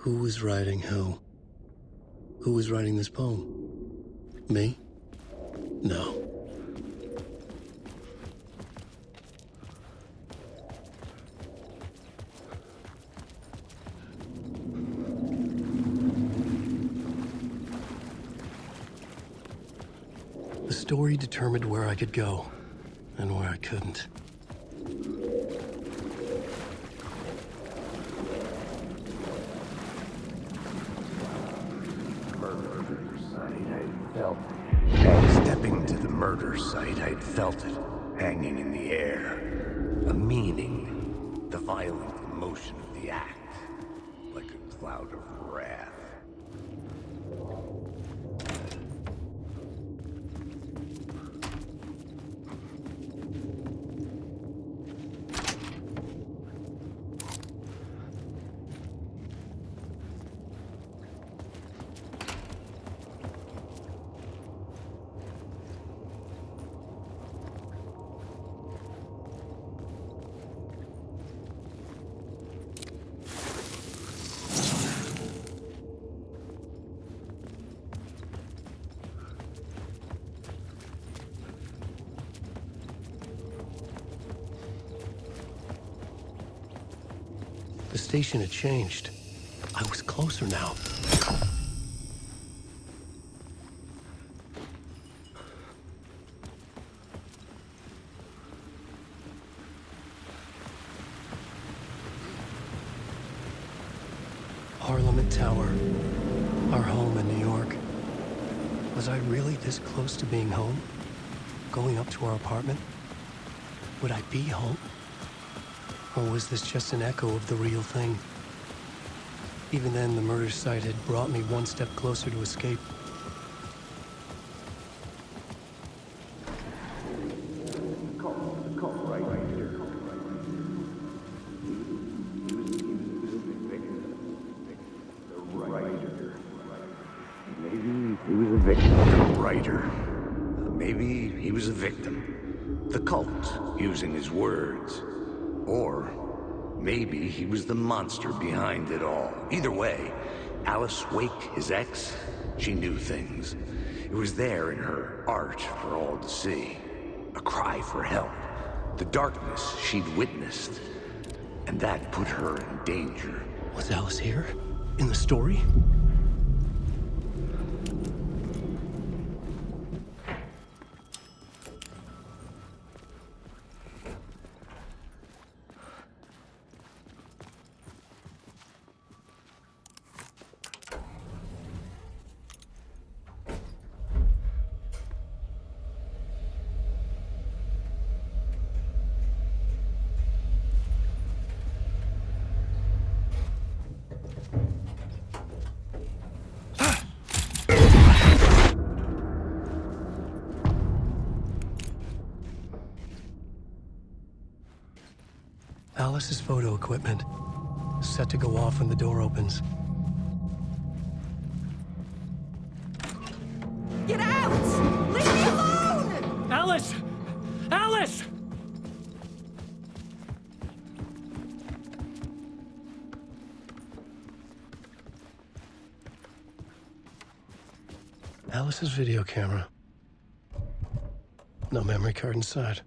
Who was writing who? Who was writing this poem? Me? No. The story determined where I could go, and where I couldn't. Stepping to the murder site, I'd felt it, hanging in the air. A meaning, the violent emotion of the act, like a cloud of wrath. The station had changed. I was closer now. Parliament Tower, our home in New York. Was I really this close to being home? Going up to our apartment? Would I be home? Or was this just an echo of the real thing? Even then, the murder site had brought me one step closer to escape. Maybe he was a victim. The cult, using his words. Or maybe he was the monster behind it all. Either way, Alice Wake, his ex, she knew things. It was there in her art for all to see. A cry for help. The darkness she'd witnessed. And that put her in danger. Was Alice here? In the story? Alice's photo equipment, set to go off when the door opens. Get out! Leave me alone! Alice! Alice! Alice's video camera. No memory card inside.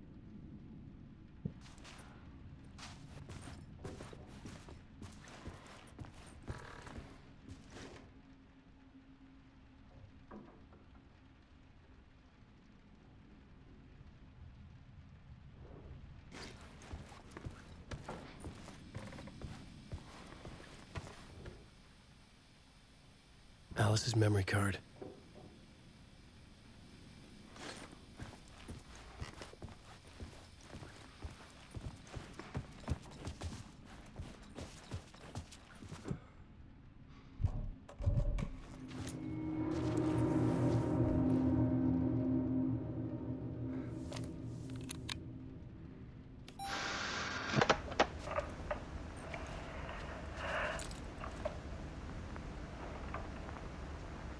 Alice's memory card.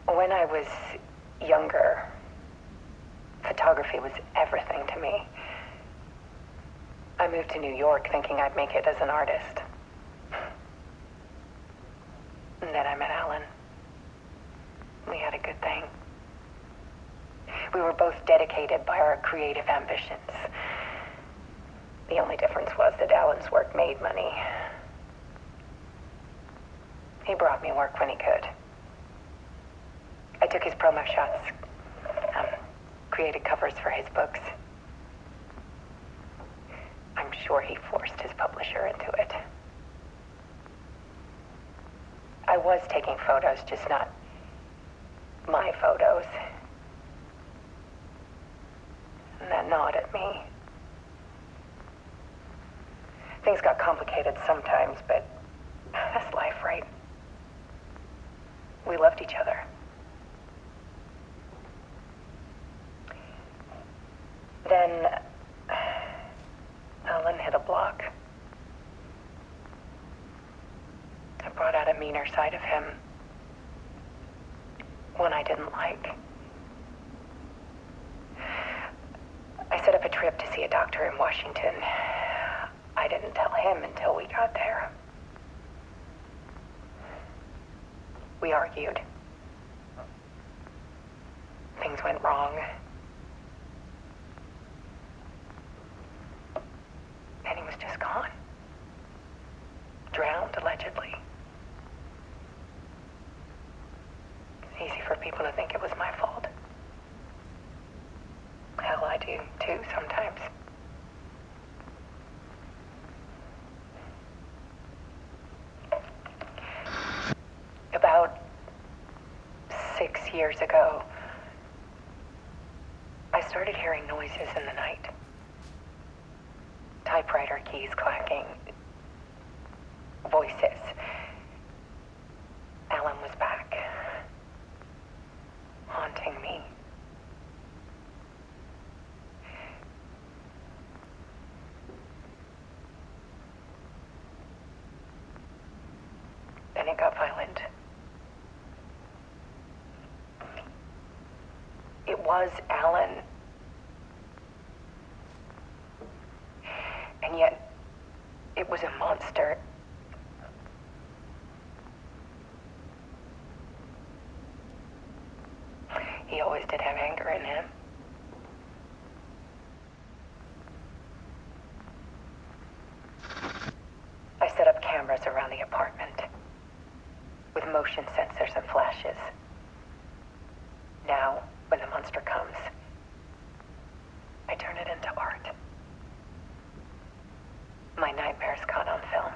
When I was younger, photography was everything to me. I moved to New York thinking I'd make it as an artist. then I met Alan. We had a good thing. We were both dedicated by our creative ambitions. The only difference was that Alan's work made money. He brought me work when he could. I took his promo shots, created covers for his books. I'm sure he forced his publisher into it. I was taking photos, just not my photos. And that gnawed at me. Things got complicated sometimes, but that's life, right? We loved each other. Then Alan hit a block. I brought out a meaner side of him. One I didn't like. I set up a trip to see a doctor in Washington. I didn't tell him until we got there. We argued. Things went wrong. And he was just gone. Drowned, allegedly. It's easy for people to think it was my fault. Hell, I do too sometimes. About 6 years ago, I started hearing noises in the night. Typewriter keys clacking. Voices. Alan was back. Haunting me. Then it got violent. It was Alan. And yet, it was a monster. He always did have anger in him. I set up cameras around the apartment with motion sensors and flashes. Now, when the monster comes, I turn it into art. My nightmares caught on film.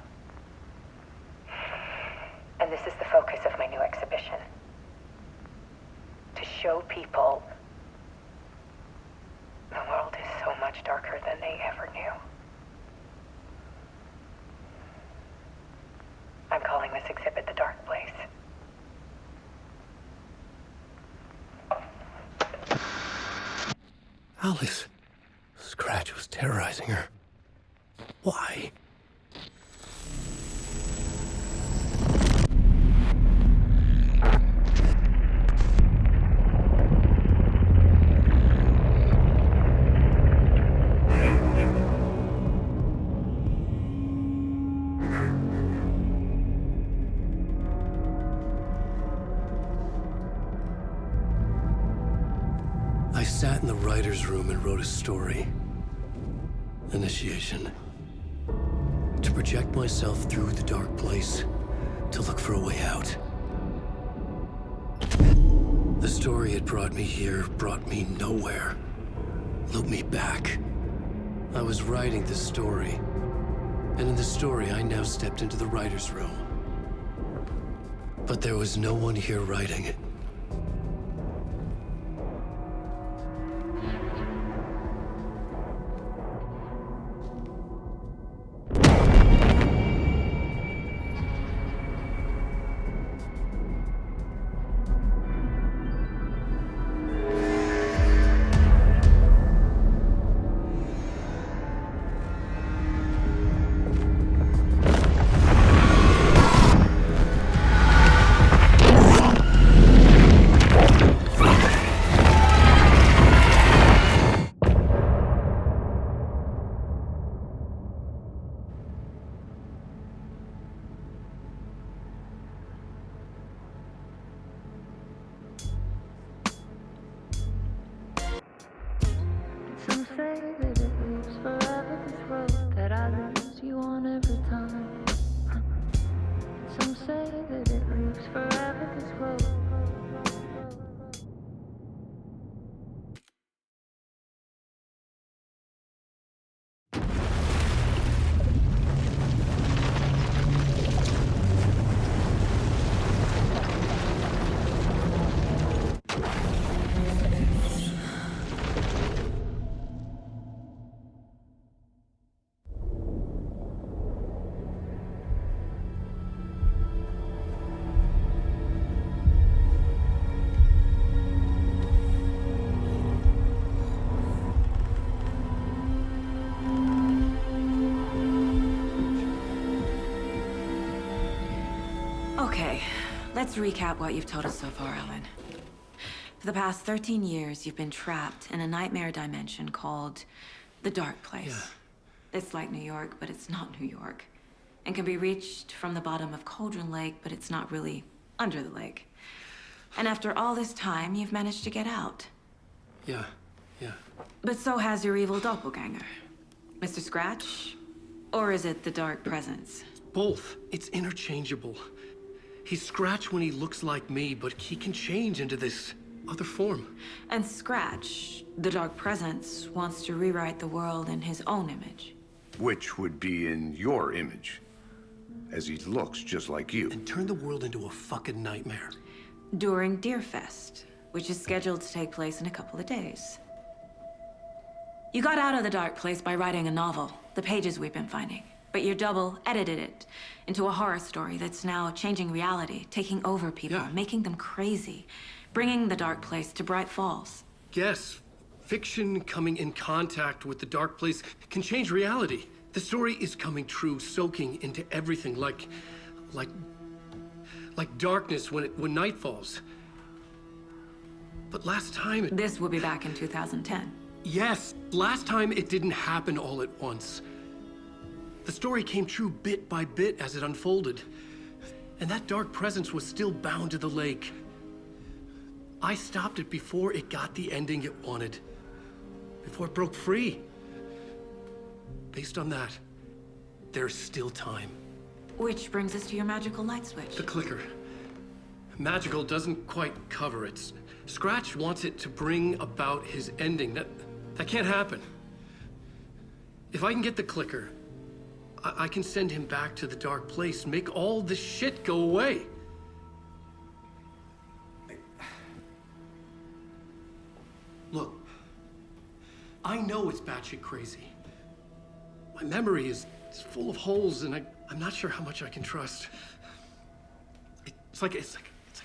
And this is the focus of my new exhibition. To show people the world is so much darker than they ever knew. I'm calling this exhibit The Dark Place. Alice. Scratch was terrorizing her. Why? I sat in the writer's room and wrote a story. Initiation. To project myself through the dark place, to look for a way out. The story had brought me here, brought me nowhere. Looped me back. I was writing the story. And in the story, I now stepped into the writer's room. But there was no one here writing it. Let's recap what you've told us so far, Alan. For the past 13 years, you've been trapped in a nightmare dimension called the Dark Place. Yeah. It's like New York, but it's not New York. And can be reached from the bottom of Cauldron Lake, but it's not really under the lake. And after all this time, you've managed to get out. Yeah. But so has your evil doppelganger. Mr. Scratch? Or is it the Dark Presence? Both. It's interchangeable. He's Scratch when he looks like me, but he can change into this other form. And Scratch, the Dark Presence, wants to rewrite the world in his own image. Which would be in your image, as he looks just like you. And turn the world into a fucking nightmare. During Deerfest, which is scheduled to take place in a couple of days. You got out of the Dark Place by writing a novel, the pages we've been finding. But your double edited it into a horror story that's now changing reality, taking over people, Yeah. making them crazy, bringing the Dark Place to Bright Falls. Yes, fiction coming in contact with the Dark Place can change reality. The story is coming true, soaking into everything like darkness when night falls. But last time This will be back in 2010. Yes, last time it didn't happen all at once. The story came true bit by bit as it unfolded. And that dark presence was still bound to the lake. I stopped it before it got the ending it wanted. Before it broke free. Based on that, there's still time. Which brings us to your magical light switch. The clicker. Magical doesn't quite cover it. Scratch wants it to bring about his ending. That can't happen. If I can get the clicker, I can send him back to the Dark Place, make all this shit go away. Look, I know it's batshit crazy. My memory is full of holes, and I'm not sure how much I can trust. It's like a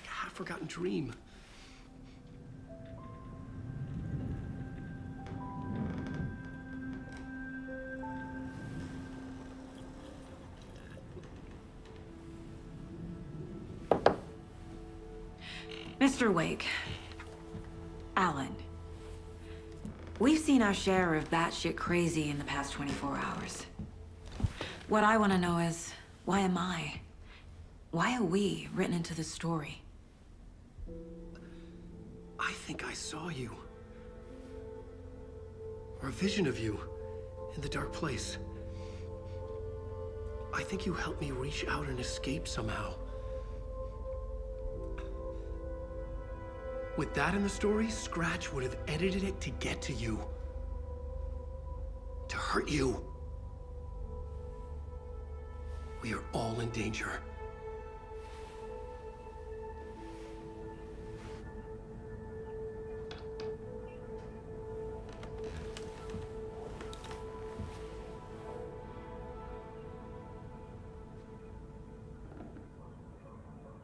half-forgotten dream. Mr. Wake. Alan. We've seen our share of batshit crazy in the past 24 hours. What I want to know is, why am I? Why are we written into the story? I think I saw you. Or a vision of you in the Dark Place. I think you helped me reach out and escape somehow. With that in the story, Scratch would have edited it to get to you. To hurt you. We are all in danger.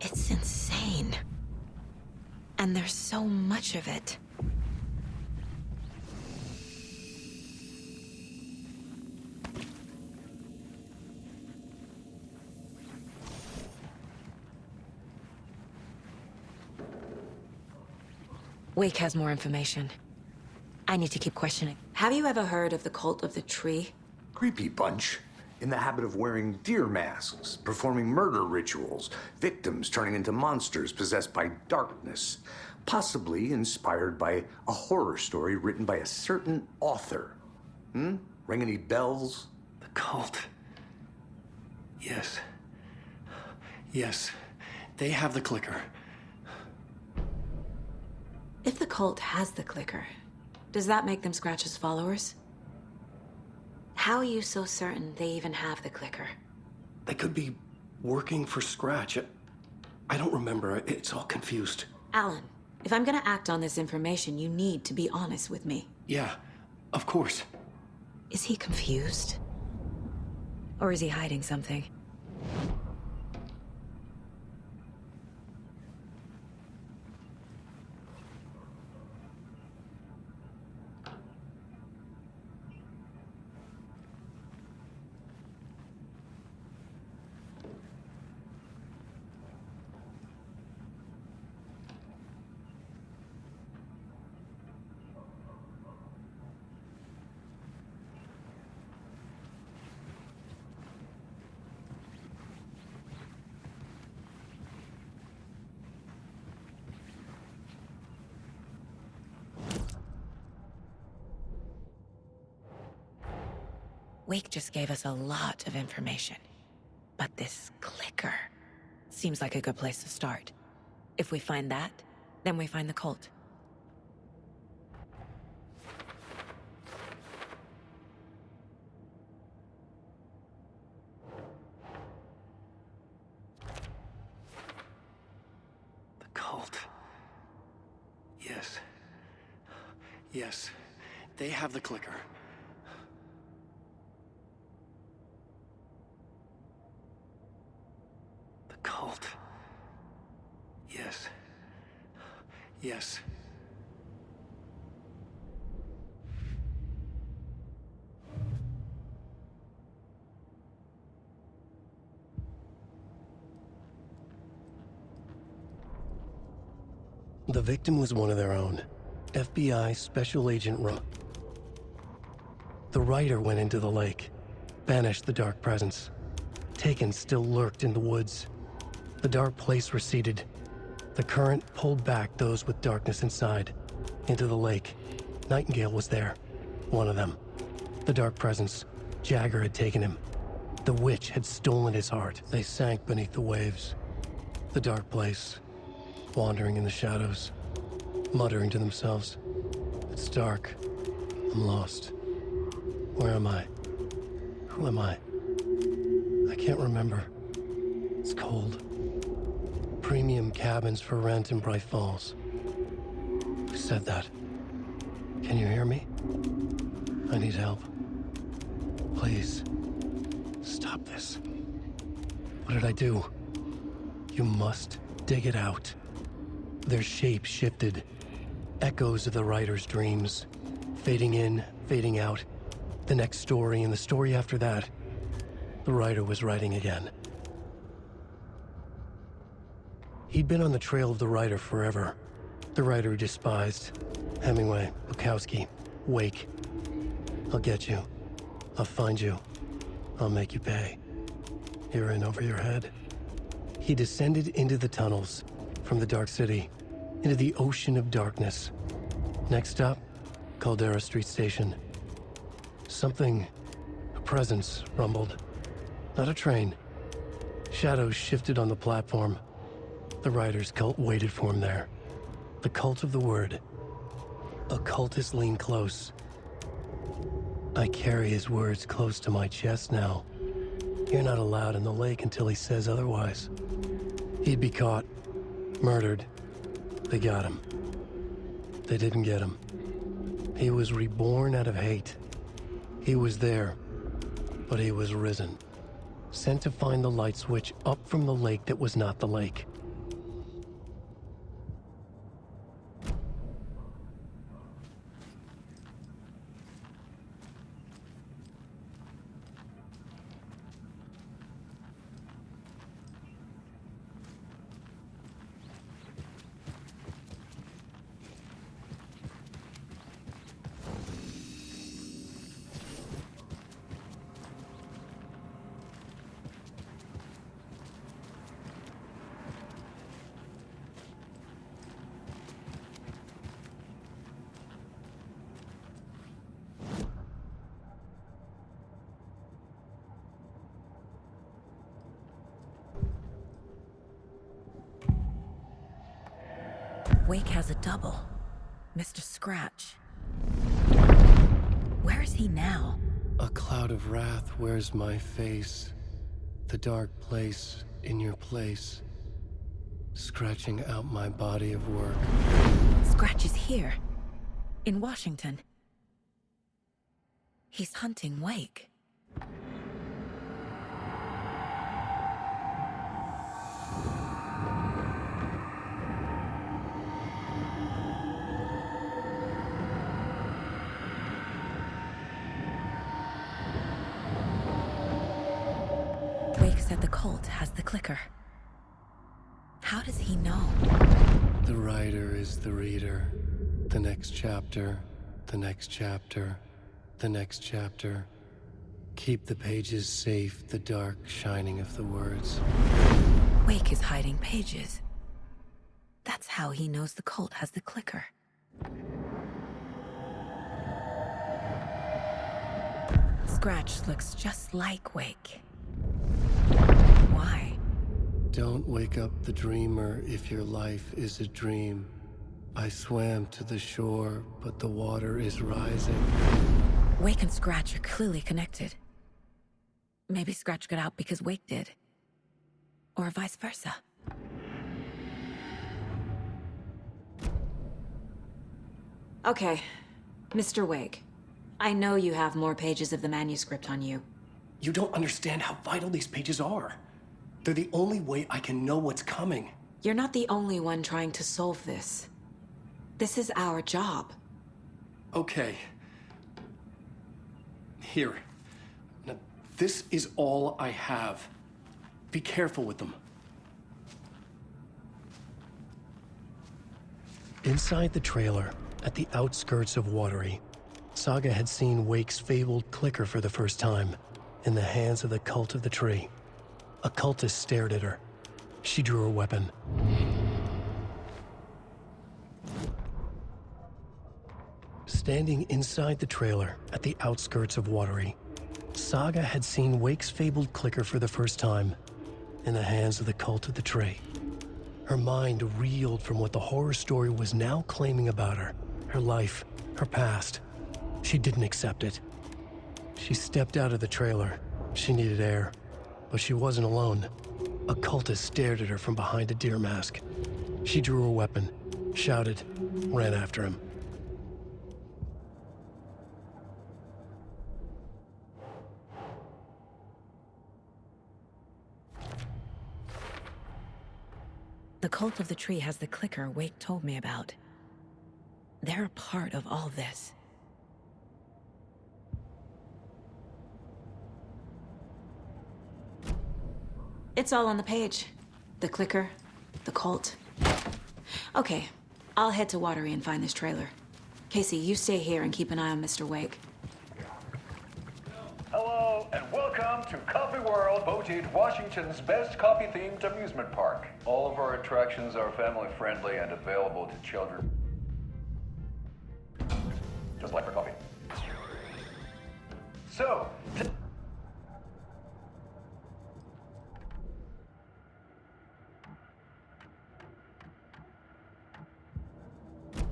It's insane. And there's so much of it. Wake has more information. I need to keep questioning. Have you ever heard of the cult of the tree? Creepy bunch. In the habit of wearing deer masks, performing murder rituals, victims turning into monsters possessed by darkness, possibly inspired by a horror story written by a certain author. Ring any bells? The cult. Yes. Yes. They have the clicker. If the cult has the clicker, does that make them Scratch's followers? How are you so certain they even have the clicker? They could be working for Scratch. I don't remember. It's all confused. Alan, if I'm gonna act on this information, you need to be honest with me. Yeah, of course. Is he confused? Or is he hiding something? Wake just gave us a lot of information. But this clicker seems like a good place to start. If we find that, then we find the cult. The cult. Yes. Yes. They have the clicker. The cult. Yes. Yes. The victim was one of their own. FBI Special Agent The writer went into the lake, banished the dark presence. Taken still lurked in the woods. The dark place receded. The current pulled back those with darkness inside, into the lake. Nightingale was there, one of them. The dark presence, Jagger had taken him. The witch had stolen his heart. They sank beneath the waves. The dark place, wandering in the shadows, muttering to themselves. It's dark. I'm lost. Where am I? Who am I? I can't remember. It's cold. Premium cabins for rent in Bright Falls. Who said that? Can you hear me? I need help. Please. Stop this. What did I do? You must dig it out. Their shape shifted. Echoes of the writer's dreams. Fading in, fading out. The next story and the story after that. The writer was writing again. He'd been on the trail of the writer forever. The writer he despised. Hemingway, Bukowski, Wake. I'll get you. I'll find you. I'll make you pay. You're in over your head. He descended into the tunnels, from the Dark City, into the ocean of darkness. Next stop, Caldera Street Station. Something, a presence, rumbled. Not a train. Shadows shifted on the platform. The writer's cult waited for him there. The cult of the word. Occultists leaned close. I carry his words close to my chest now. You're not allowed in the lake until he says otherwise. He'd be caught, murdered. They got him. They didn't get him. He was reborn out of hate. He was there, but he was risen. Sent to find the light switch up from the lake that was not the lake. Wake has a double. Mr. Scratch. Where is he now? A cloud of wrath wears my face. The dark place in your place. Scratching out my body of work. Scratch is here. In Washington. He's hunting Wake. Wake said the cult has the clicker. How does he know? The writer is the reader. The next chapter, the next chapter, the next chapter. Keep the pages safe, the dark shining of the words. Wake is hiding pages. That's how he knows the cult has the clicker. scratch looks just like Wake. Why? Don't wake up the dreamer if your life is a dream. I swam to the shore, but the water is rising. Wake and Scratch are clearly connected. Maybe Scratch got out because Wake did. Or vice versa. Okay, Mr. Wake. I know you have more pages of the manuscript on you. You don't understand how vital these pages are. They're the only way I can know what's coming. You're not the only one trying to solve this. This is our job. Okay. Here. Now, this is all I have. Be careful with them. Inside the trailer, at the outskirts of Watery, Saga had seen Wake's fabled clicker for the first time, in the hands of the Cult of the Tree. A cultist stared at her. She drew her weapon. Standing inside the trailer, at the outskirts of Watery, Saga had seen Wake's fabled clicker for the first time, in the hands of the Cult of the Tree. Her mind reeled from what the horror story was now claiming about her, her life, her past. She didn't accept it. She stepped out of the trailer. She needed air, but she wasn't alone. A cultist stared at her from behind a deer mask. She drew her weapon, shouted, ran after him. The Cult of the Tree has the clicker Wake told me about. They're a part of all this. It's all on the page. The clicker, the cult. Okay, I'll head to Watery and find this trailer. Casey, you stay here and keep an eye on Mr. Wake. Hello, and welcome to Coffee World, voted Washington's best coffee-themed amusement park. All of our attractions are family-friendly and available to children. Just like for coffee. So,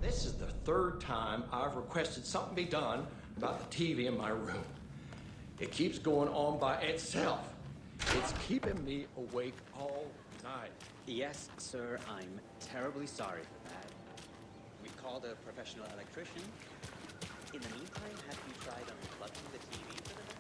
this is the third time I've requested something be done about the TV in my room. It keeps going on by itself. It's keeping me awake all night. Yes, sir, I'm terribly sorry for that. We called a professional electrician. In the meantime, have you tried unplugging the TV for the night?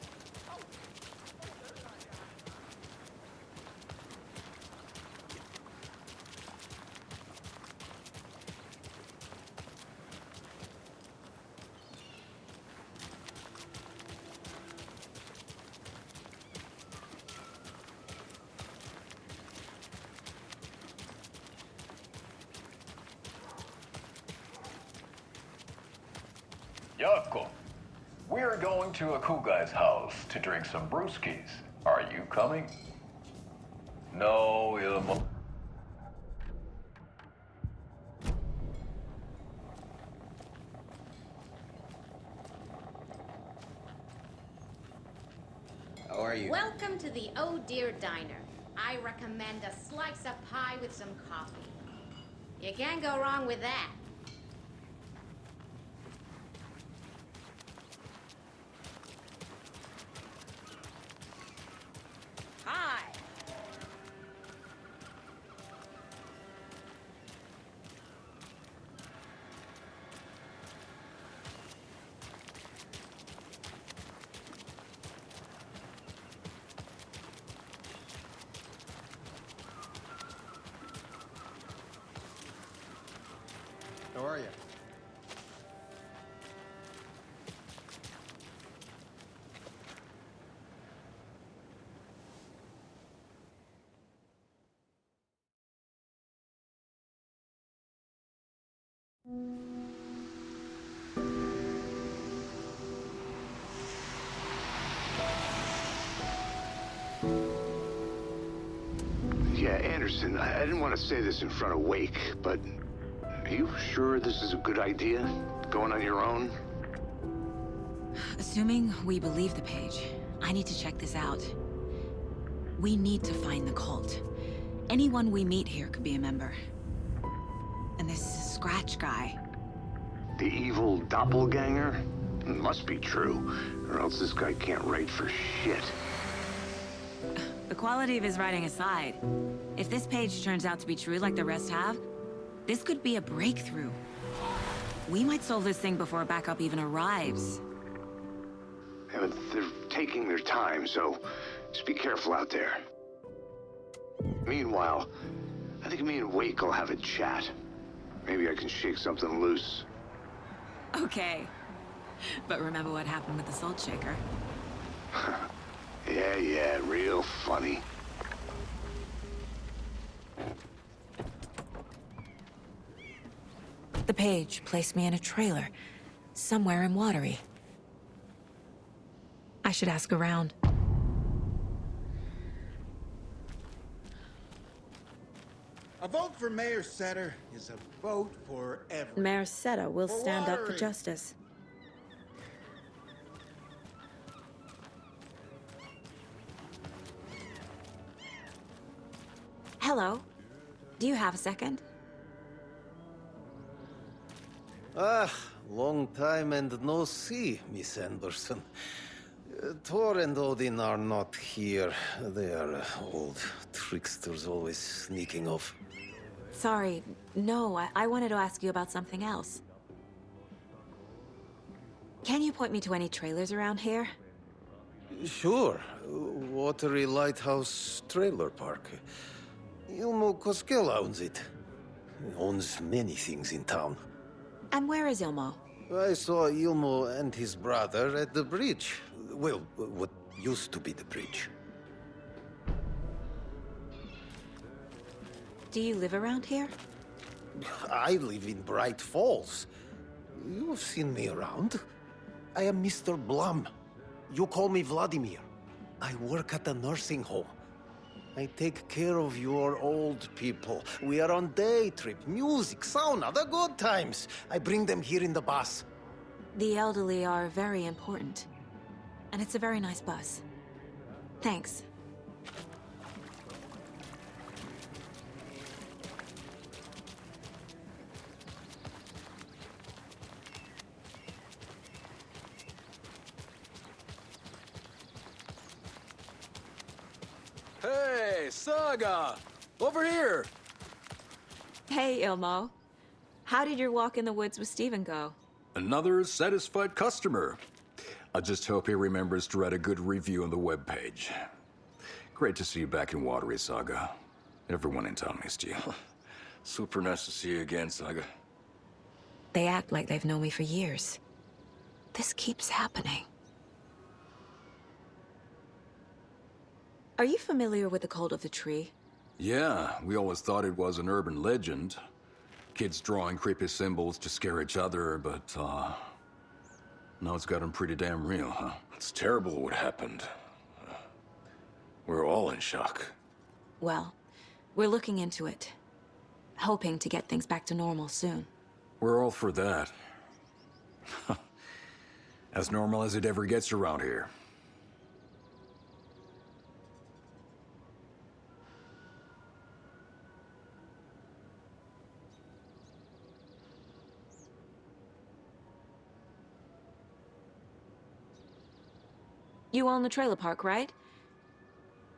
Yako, we're going to a cool guy's house to drink some brewskis. Are you coming? No, Ilmo. How are you? Welcome to the Oh Dear Diner. I recommend a slice of pie with some coffee. You can't go wrong with that. Hi. How are you? Yeah, Anderson, I didn't want to say this in front of Wake, but are you sure this is a good idea? Going on your own? Assuming we believe the page, I need to check this out. We need to find the cult. Anyone we meet here could be a member. And this Scratch guy. The evil doppelganger? Must be true, or else this guy can't write for shit. The quality of his writing aside, if this page turns out to be true like the rest have, this could be a breakthrough. We might solve this thing before backup even arrives. Yeah, but they're taking their time, so just be careful out there. Meanwhile, I think me and Wake will have a chat. Maybe I can shake something loose. Okay. But remember what happened with the Salt Shaker? Yeah, real funny. The page placed me in a trailer, somewhere in Watery. I should ask around. A vote for Mayor Setter is a vote for everyone. Mayor Seta will For stand up for Watery. justice. Hello. Do you have a second? Ah, long time and no see, Miss Anderson. Thor and Odin are not here. They are old tricksters always sneaking off. Sorry. No, I wanted to ask you about something else. Can you point me to any trailers around here? Sure. Watery Lighthouse Trailer Park. Ilmo Koskela owns it. He owns many things in town. And where is Ilmo? I saw Ilmo and his brother at the bridge. Well, what used to be the bridge. Do you live around here? I live in Bright Falls. You've seen me around. I am Mr. Blum. You call me Vladimir. I work at a nursing home. I take care of your old people. We are on day trip, music, sauna, the good times. I bring them here in the bus. The elderly are very important. And it's a very nice bus. Thanks. Hey, Saga! Over here! Hey, Ilmo. How did your walk in the woods with Steven go? Another satisfied customer. I just hope he remembers to write a good review on the webpage. Great to see you back in Watery, Saga. Everyone in town missed you. Super nice to see you again, Saga. They act like they've known me for years. This keeps happening. Are you familiar with the Cult of the Tree? Yeah, we always thought it was an urban legend. Kids drawing creepy symbols to scare each other, but, now it's gotten pretty damn real, huh? It's terrible what happened. We're all in shock. Well, we're looking into it. Hoping to get things back to normal soon. We're all for that. As normal as it ever gets around here. You own the trailer park, right?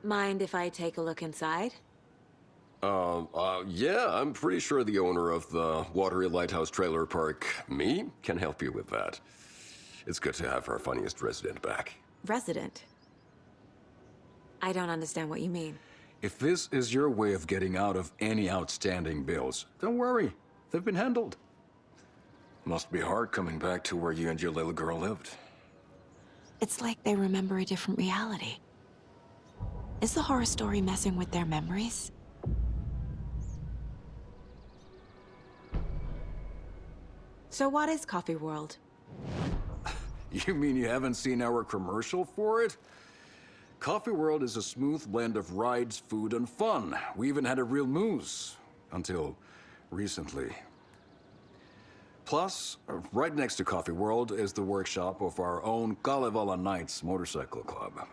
Mind if I take a look inside? Yeah, I'm pretty sure the owner of the Watery Lighthouse Trailer Park, me, can help you with that. It's good to have our funniest resident back. Resident? I don't understand what you mean. If this is your way of getting out of any outstanding bills, don't worry. They've been handled. Must be hard coming back to where you and your little girl lived. It's like they remember a different reality. Is the horror story messing with their memories? So what is Coffee World? You mean you haven't seen our commercial for it? Coffee World is a smooth blend of rides, food, and fun. We even had a real moose. Until recently. Plus, right next to Coffee World is the workshop of our own Kalevala Knights Motorcycle Club.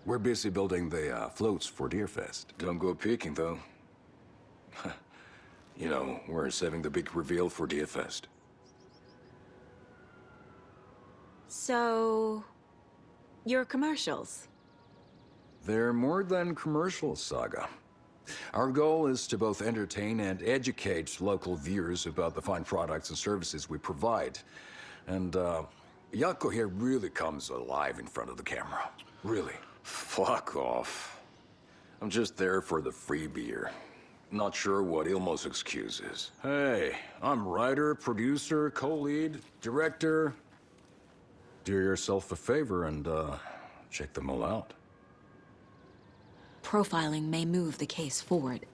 We're busy building the floats for Deerfest. Don't go peeking, though. You know, we're saving the big reveal for Deerfest. So, your commercials? They're more than commercials, Saga. Our goal is to both entertain and educate local viewers about the fine products and services we provide. And, Yako here really comes alive in front of the camera. Really. Fuck off. I'm just there for the free beer. Not sure what Ilmo's excuse is. Hey, I'm writer, producer, co-lead, director. Do yourself a favor and, check them all out. Profiling may move the case forward.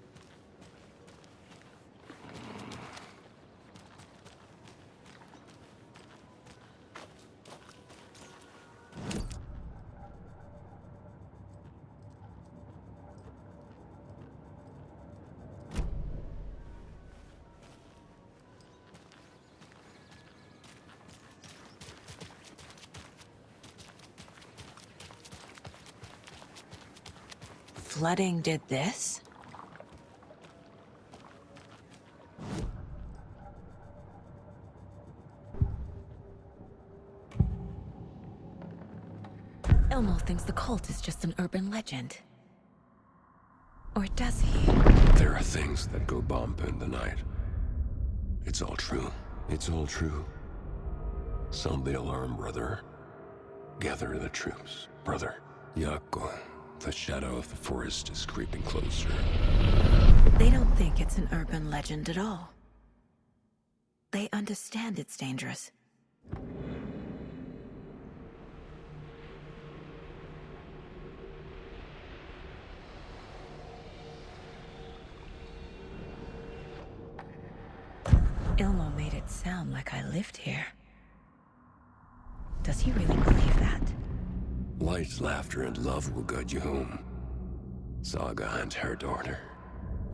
Flooding did this? Elmo thinks the cult is just an urban legend. Or does he? There are things that go bump in the night. It's all true. It's all true. Sound the alarm, brother. Gather the troops, brother. Yako, the shadow of the forest is creeping closer. They don't think it's an urban legend at all. They understand it's dangerous. Ilmo made it sound like I lived here. Does he really believe that? Light, laughter, and love will guide you home. Saga and her daughter.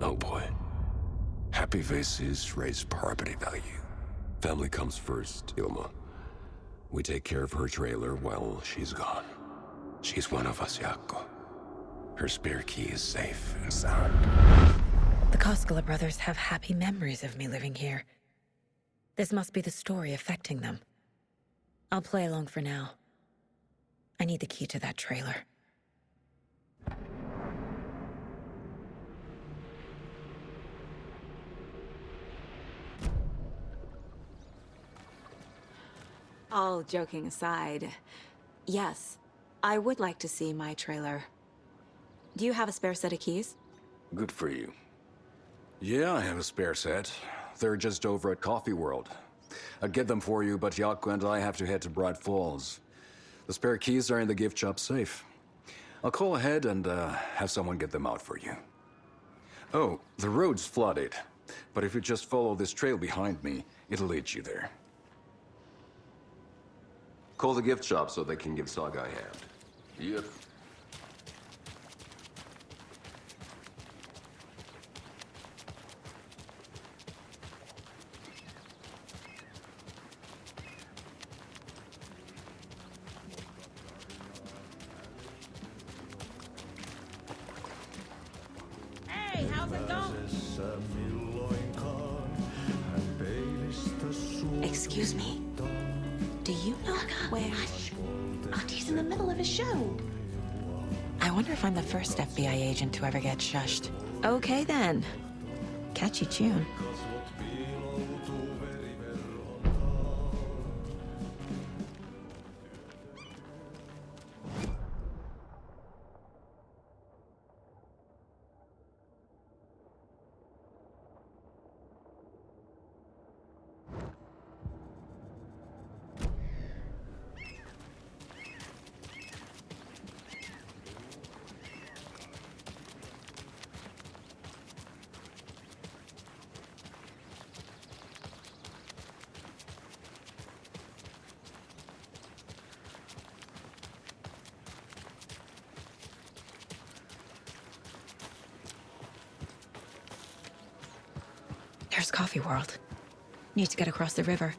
Oh boy. Happy faces raise property value. Family comes first, Ilma. We take care of her trailer while she's gone. She's one of us, Yako. Her spare key is safe and sound. The Koskela brothers have happy memories of me living here. This must be the story affecting them. I'll play along for now. I need the key to that trailer. All joking aside, yes, I would like to see my trailer. Do you have a spare set of keys? Good for you. Yeah, I have a spare set. They're just over at Coffee World. I'll get them for you, but Yako and I have to head to Bright Falls. The spare keys are in the gift shop safe. I'll call ahead and have someone get them out for you. Oh, the road's flooded, but if you just follow this trail behind me, it'll lead you there. Call the gift shop so they can give Saga a hand. Yep. Hey, how's it going? Excuse me. Do you know where... Auntie's in the middle of a show. I wonder if I'm the first FBI agent to ever get shushed. Okay then. Catchy tune. There's Coffee World. Need to get across the river.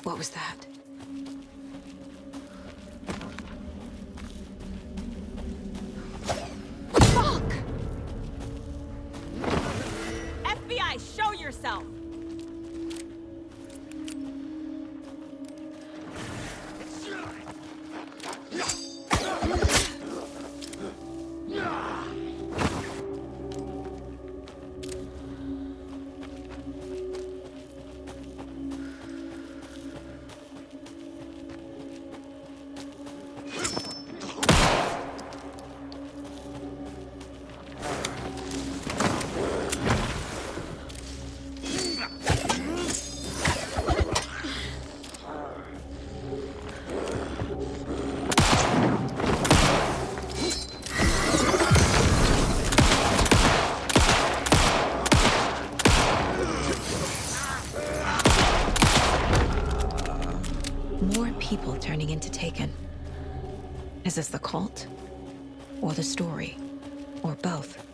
What was that? Fuck! FBI, show yourself! More people turning into Taken. Is this the cult? Or the story? Or both?